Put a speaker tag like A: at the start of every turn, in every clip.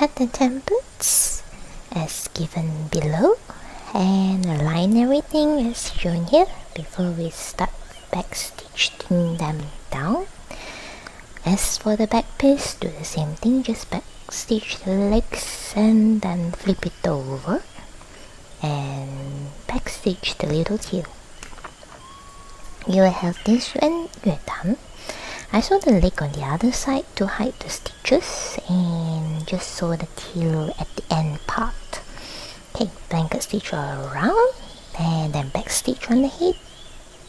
A: cut the templates as given below and align everything as shown here before we start backstitching them down. As for the back piece, do the same thing, just backstitch the legs and then flip it over and backstitch the little tail. You will have this when you're done. I sew the leg on the other side to hide the stitches and just sew the tail at the end part. Okay, blanket stitch all around and then back stitch on the head.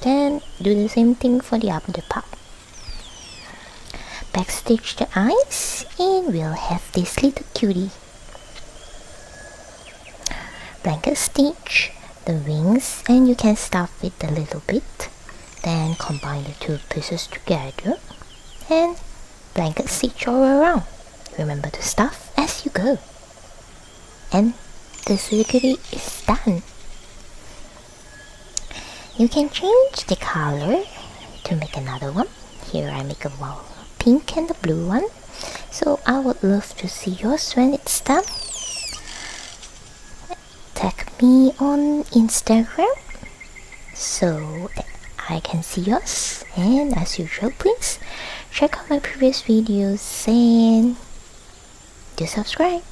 A: Then do the same thing for the other part. Back stitch the eyes and we'll have this little cutie. Blanket stitch the wings and you can stuff it a little bit. Then combine the two pieces together and blanket stitch all around. Remember to stuff as you go. And the circuit is done. You can change the color to make another one. Here I make a pink and a blue one. So I would love to see yours when it's done. Tag me on Instagram so that I can see yours. And as usual, please check out my previous videos and do subscribe.